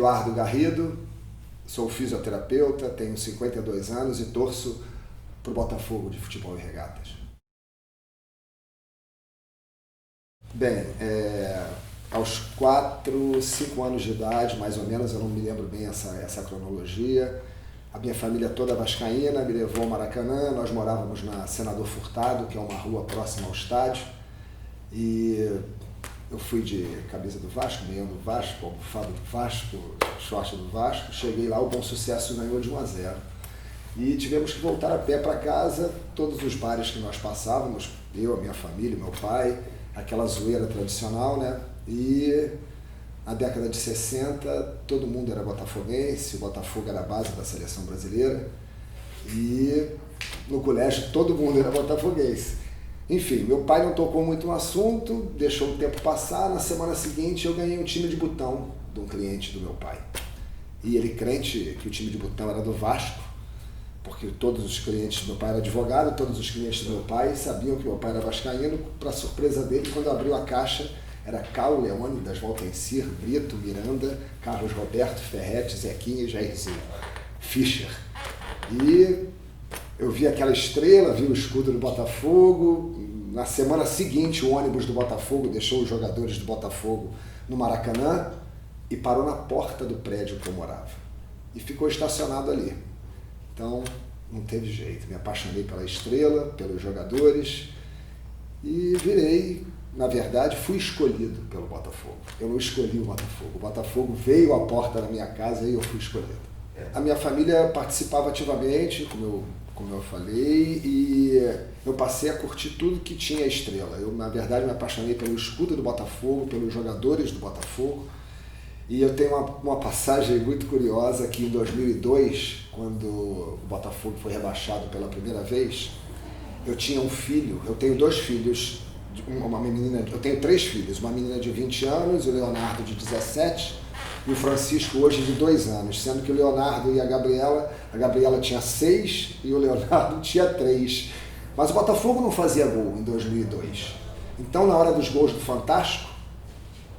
Eduardo Garrido, sou fisioterapeuta, tenho 52 anos e torço para o Botafogo de Futebol e Regatas. Bem, aos 4, 5 anos de idade, mais ou menos, eu não me lembro bem essa cronologia, a minha família toda vascaína me levou ao Maracanã, nós morávamos na Senador Furtado, que é uma rua próxima ao estádio, e eu fui de camisa do Vasco, meião do Vasco, almofada do Vasco, short do Vasco, cheguei lá, o Bom Sucesso ganhou de 1-0. E tivemos que voltar a pé para casa, todos os bares que nós passávamos, eu, a minha família, meu pai, aquela zoeira tradicional, né? E na década de 60, todo mundo era botafoguense, o Botafogo era a base da seleção brasileira, e no colégio todo mundo era botafoguense. Enfim, meu pai não tocou muito no assunto, deixou o tempo passar, na semana seguinte eu ganhei um time de botão de um cliente do meu pai. E ele crente que o time de botão era do Vasco, porque todos os clientes do meu pai eram advogados, todos os clientes do meu pai sabiam que meu pai era vascaíno. Para surpresa dele, quando abriu a caixa, era Cal, Leônidas, Valtencir, Brito, Miranda, Carlos Roberto, Ferretti, Zequinha e Jairzinho, Fischer. E eu vi aquela estrela, vi o escudo do Botafogo. Na semana seguinte, o ônibus do Botafogo deixou os jogadores do Botafogo no Maracanã e parou na porta do prédio que eu morava. E ficou estacionado ali. Então, não teve jeito. Me apaixonei pela estrela, pelos jogadores e virei, na verdade, fui escolhido pelo Botafogo. Eu não escolhi o Botafogo. O Botafogo veio à porta da minha casa e eu fui escolhido. A minha família participava ativamente, como eu falei, e eu passei a curtir tudo que tinha estrela. Eu, na verdade, me apaixonei pelo escudo do Botafogo, pelos jogadores do Botafogo. E eu tenho uma passagem muito curiosa que em 2002, quando o Botafogo foi rebaixado pela primeira vez, eu tinha um filho, eu tenho 2 filhos, uma menina, eu tenho 3 filhos, uma menina de 20 anos, o Leonardo de 17 e o Francisco hoje de 2 anos, sendo que o Leonardo e a Gabriela tinha 6 e o Leonardo tinha 3. Mas o Botafogo não fazia gol em 2002. Então, na hora dos gols do Fantástico,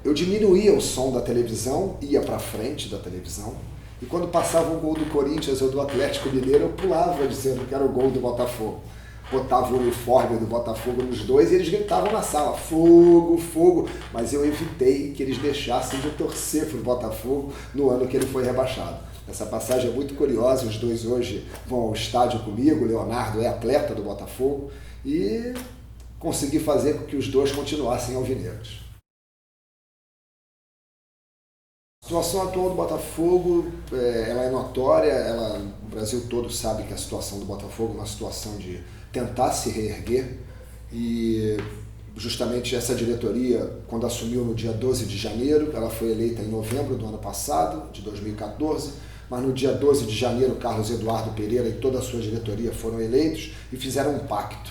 eu diminuía o som da televisão, ia para frente da televisão, e quando passava um gol do Corinthians ou do Atlético Mineiro, eu pulava dizendo que era o gol do Botafogo. Botava o uniforme do Botafogo nos dois e eles gritavam na sala, fogo, fogo, mas eu evitei que eles deixassem de torcer para o Botafogo no ano que ele foi rebaixado. Essa passagem é muito curiosa, os dois hoje vão ao estádio comigo, o Leonardo é atleta do Botafogo, e consegui fazer com que os dois continuassem alvinegros. A situação atual do Botafogo, ela é notória, o Brasil todo sabe que a situação do Botafogo é uma situação de tentar se reerguer, e justamente essa diretoria, quando assumiu no dia 12 de janeiro, ela foi eleita em novembro do ano passado, de 2014, mas no dia 12 de janeiro, Carlos Eduardo Pereira e toda a sua diretoria foram eleitos e fizeram um pacto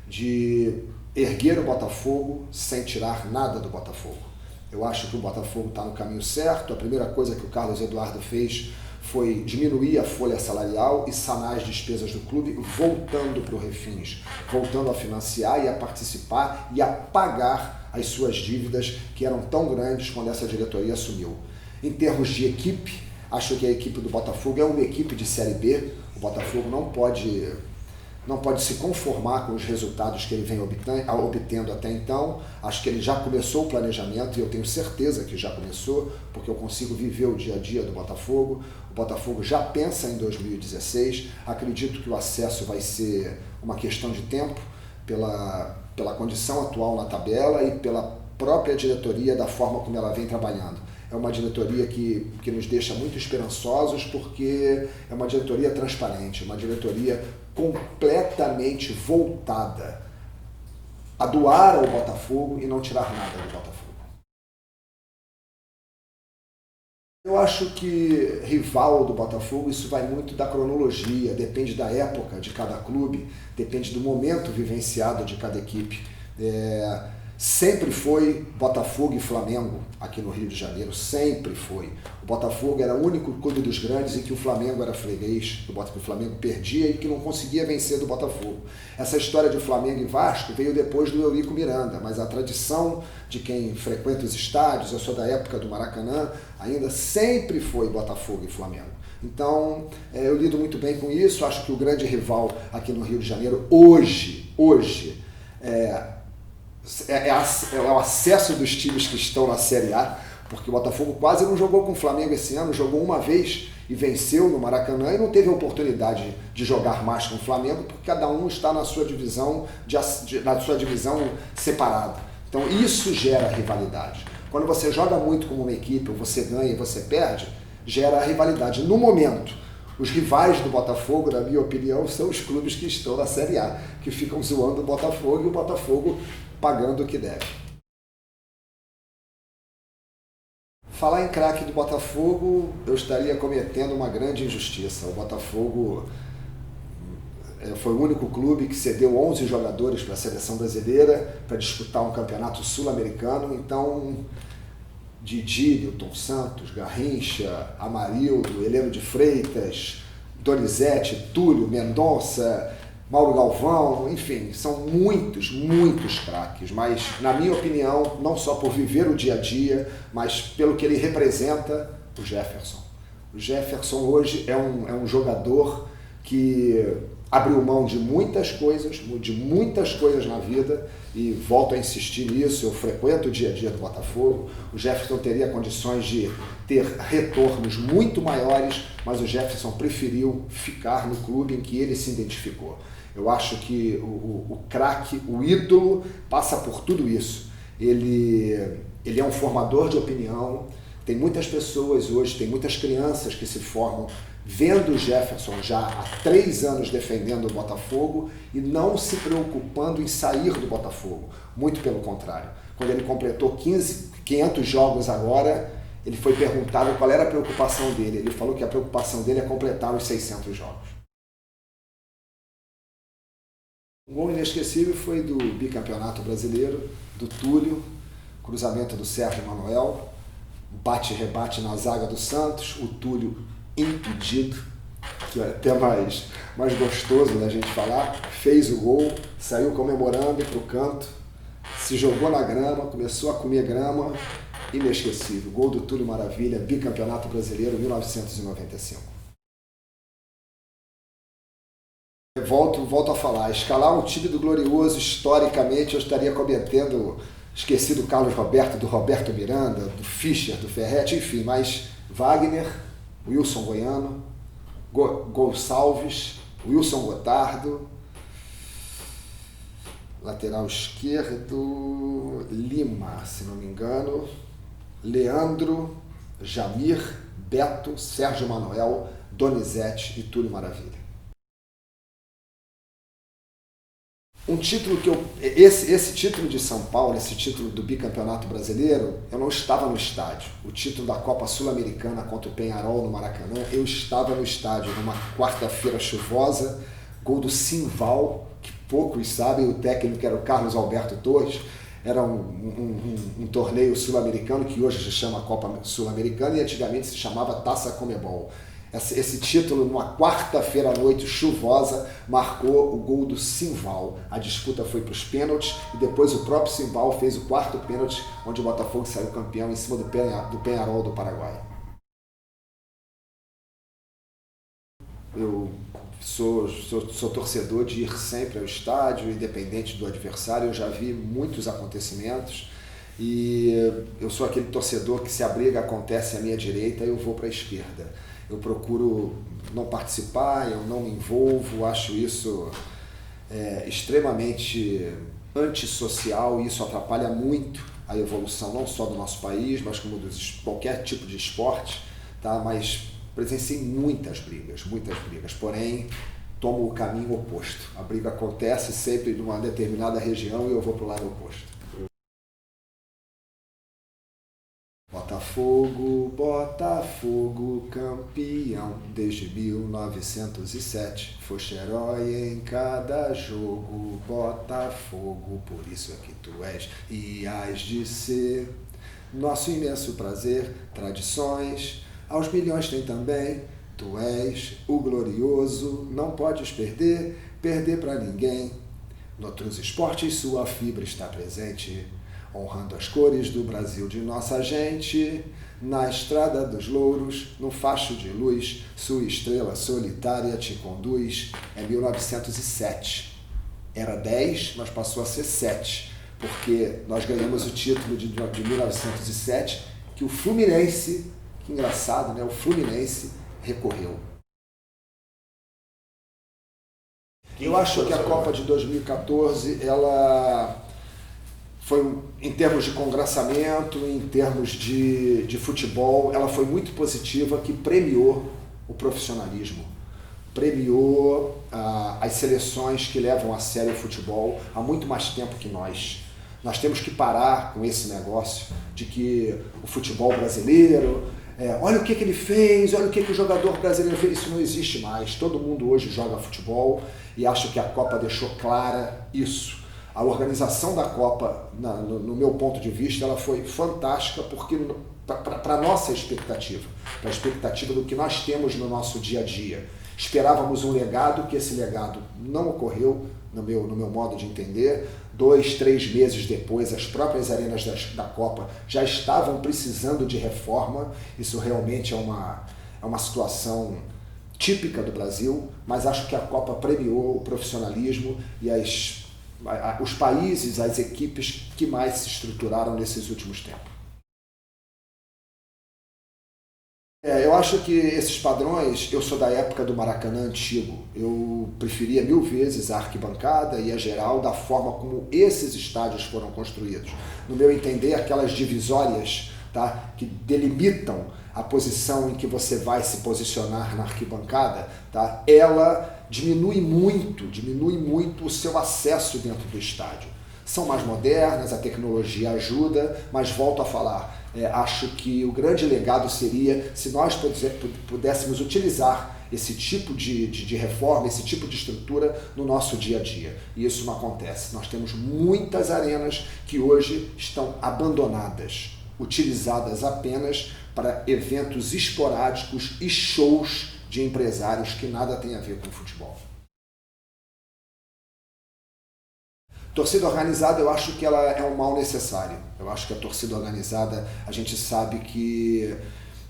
de erguer o Botafogo sem tirar nada do Botafogo. Eu acho que o Botafogo está no caminho certo. A primeira coisa que o Carlos Eduardo fez foi diminuir a folha salarial e sanar as despesas do clube, voltando para o Refins, voltando a financiar e a participar e a pagar as suas dívidas que eram tão grandes quando essa diretoria assumiu. Em termos de equipe, acho que a equipe do Botafogo é uma equipe de Série B. O Botafogo não pode se conformar com os resultados que ele vem obtendo até então. Acho que ele já começou o planejamento, e eu tenho certeza que já começou, porque eu consigo viver o dia a dia do Botafogo. O Botafogo já pensa em 2016, acredito que o acesso vai ser uma questão de tempo, pela condição atual na tabela e pela própria diretoria, da forma como ela vem trabalhando. É uma diretoria que nos deixa muito esperançosos, porque é uma diretoria transparente, uma diretoria completamente voltada a doar ao Botafogo e não tirar nada do Botafogo. Eu acho que rival do Botafogo, isso vai muito da cronologia, depende da época de cada clube, depende do momento vivenciado de cada equipe. sempre foi Botafogo e Flamengo aqui no Rio de Janeiro, sempre foi. O Botafogo era o único clube dos grandes em que o Flamengo era freguês, que o Flamengo perdia e que não conseguia vencer do Botafogo. Essa história de Flamengo e Vasco veio depois do Eurico Miranda, mas a tradição de quem frequenta os estádios, eu sou da época do Maracanã, ainda sempre foi Botafogo e Flamengo. Então, eu lido muito bem com isso, acho que o grande rival aqui no Rio de Janeiro, hoje, é o acesso dos times que estão na Série A, porque o Botafogo quase não jogou com o Flamengo esse ano, jogou uma vez e venceu no Maracanã e não teve a oportunidade de jogar mais com o Flamengo, porque cada um está na sua divisão, separada. Então isso gera rivalidade. Quando você joga muito como uma equipe, ou você ganha e você perde, gera rivalidade. No momento, os rivais do Botafogo, na minha opinião, são os clubes que estão na Série A, que ficam zoando o Botafogo e o Botafogo pagando o que deve. Falar em craque do Botafogo, eu estaria cometendo uma grande injustiça. O Botafogo foi o único clube que cedeu 11 jogadores para a seleção brasileira para disputar um campeonato sul-americano. Então, Didi, Nilton Santos, Garrincha, Amarildo, Heleno de Freitas, Donizete, Túlio, Mendonça, Mauro Galvão, enfim, são muitos craques, mas, na minha opinião, não só por viver o dia a dia, mas pelo que ele representa, o Jefferson. O Jefferson hoje é um jogador que abriu mão de muitas coisas na vida, e volto a insistir nisso, eu frequento o dia a dia do Botafogo. O Jefferson teria condições de ter retornos muito maiores, mas o Jefferson preferiu ficar no clube em que ele se identificou. Eu acho que o craque, o ídolo, passa por tudo isso. Ele é um formador de opinião. Tem muitas pessoas hoje, tem muitas crianças que se formam vendo o Jefferson já há 3 anos defendendo o Botafogo e não se preocupando em sair do Botafogo. Muito pelo contrário. Quando ele completou 500 jogos agora, ele foi perguntado qual era a preocupação dele. Ele falou que a preocupação dele é completar os 600 jogos. Um gol inesquecível foi do bicampeonato brasileiro, do Túlio, cruzamento do Sérgio Manuel, bate-rebate na zaga do Santos, o Túlio impedido, que é até mais gostoso da gente falar, fez o gol, saiu comemorando para o canto, se jogou na grama, começou a comer grama, inesquecível. Gol do Túlio Maravilha, bicampeonato brasileiro, 1995. Volto a falar, escalar um time do Glorioso, historicamente, eu estaria cometendo, esqueci do Carlos Roberto, do Roberto Miranda, do Fischer, do Ferretti, enfim, mas Wagner, Wilson Goiano, Gonçalves, Wilson Gotardo, lateral esquerdo, Lima, se não me engano, Leandro, Jamir, Beto, Sérgio Manuel, Donizete e Túlio Maravilha. Um título que esse título de São Paulo, esse título do bicampeonato brasileiro, eu não estava no estádio. O título da Copa Sul-Americana contra o Peñarol no Maracanã, eu estava no estádio numa quarta-feira chuvosa, gol do Simval, que poucos sabem, o técnico era o Carlos Alberto Torres, era um torneio sul-americano que hoje se chama Copa Sul-Americana e antigamente se chamava Taça Comebol. Esse título, numa quarta-feira à noite chuvosa, marcou o gol do Simval. A disputa foi para os pênaltis e depois o próprio Simval fez o quarto pênalti, onde o Botafogo saiu campeão em cima do Peñarol do Paraguai. Eu sou torcedor de ir sempre ao estádio, independente do adversário. Eu já vi muitos acontecimentos e eu sou aquele torcedor que, se a briga acontece à minha direita, eu vou para a esquerda. Eu procuro não participar, eu não me envolvo, acho isso extremamente antissocial e isso atrapalha muito a evolução não só do nosso país, mas como de qualquer tipo de esporte, tá? Mas presenciei muitas brigas, porém tomo o caminho oposto. A briga acontece sempre numa determinada região e eu vou para o lado oposto. Botafogo. Botafogo, Botafogo, campeão desde 1907. Foste herói em cada jogo, Botafogo, por isso é que tu és e hás de ser. Nosso imenso prazer, tradições, aos milhões tem também. Tu és o glorioso, não podes perder pra ninguém. Noutros esportes sua fibra está presente, honrando as cores do Brasil de nossa gente. Na estrada dos louros, no facho de luz, sua estrela solitária te conduz. É 1907. Era 10, mas passou a ser 7, porque nós ganhamos o título de 1907, que o Fluminense, que engraçado, né? O Fluminense recorreu. Eu acho que a Copa de 2014, ela foi, em termos de congraçamento, em termos de futebol, ela foi muito positiva, que premiou o profissionalismo, premiou as seleções que levam a sério o futebol há muito mais tempo que nós. Nós temos que parar com esse negócio de que o futebol brasileiro, olha o que ele fez, olha o que o jogador brasileiro fez. Isso não existe mais. Todo mundo hoje joga futebol e acho que a Copa deixou clara isso. A organização da Copa, no meu ponto de vista, ela foi fantástica porque para a nossa expectativa, para a expectativa do que nós temos no nosso dia a dia. Esperávamos um legado, que esse legado não ocorreu, no meu modo de entender. 2, 3 meses depois, as próprias arenas da Copa já estavam precisando de reforma. Isso realmente é uma situação típica do Brasil, mas acho que a Copa premiou o profissionalismo e os países, as equipes que mais se estruturaram nesses últimos tempos. Eu acho que esses padrões, eu sou da época do Maracanã antigo, eu preferia 1000 vezes a arquibancada e a geral da forma como esses estádios foram construídos. No meu entender, aquelas divisórias, tá, que delimitam a posição em que você vai se posicionar na arquibancada, tá, ela diminui muito o seu acesso dentro do estádio. São mais modernas, a tecnologia ajuda, mas volto a falar, acho que o grande legado seria se nós pudéssemos utilizar esse tipo de reforma, esse tipo de estrutura no nosso dia a dia. E isso não acontece. Nós temos muitas arenas que hoje estão abandonadas, utilizadas apenas para eventos esporádicos e shows de empresários que nada tem a ver com futebol. Torcida organizada, eu acho que ela é um mal necessário. Eu acho que a torcida organizada, a gente sabe que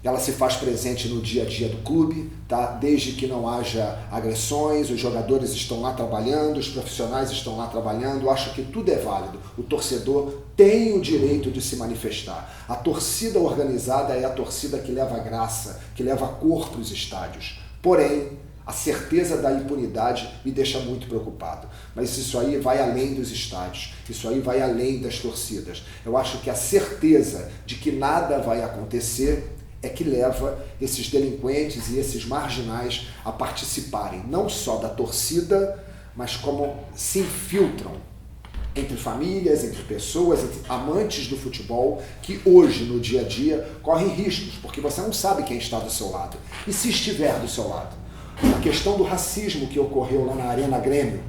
ela se faz presente no dia a dia do clube, tá? Desde que não haja agressões, os jogadores estão lá trabalhando, os profissionais estão lá trabalhando, eu acho que tudo é válido. O torcedor tem o direito de se manifestar. A torcida organizada é a torcida que leva graça, que leva cor para os estádios. Porém, a certeza da impunidade me deixa muito preocupado. Mas isso aí vai além dos estádios, isso aí vai além das torcidas. Eu acho que a certeza de que nada vai acontecer é que leva esses delinquentes e esses marginais a participarem não só da torcida, mas como se infiltram entre famílias, entre pessoas, entre amantes do futebol, que hoje, no dia a dia, correm riscos, porque você não sabe quem está do seu lado. E se estiver do seu lado? A questão do racismo que ocorreu lá na Arena Grêmio,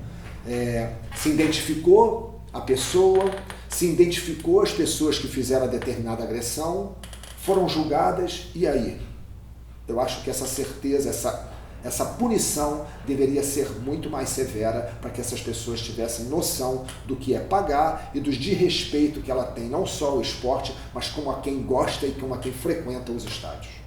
se identificou a pessoa, se identificou as pessoas que fizeram a determinada agressão, foram julgadas, e aí? Eu acho que essa certeza, essa punição deveria ser muito mais severa para que essas pessoas tivessem noção do que é pagar e do desrespeito que ela tem, não só ao esporte, mas como a quem gosta e como a quem frequenta os estádios.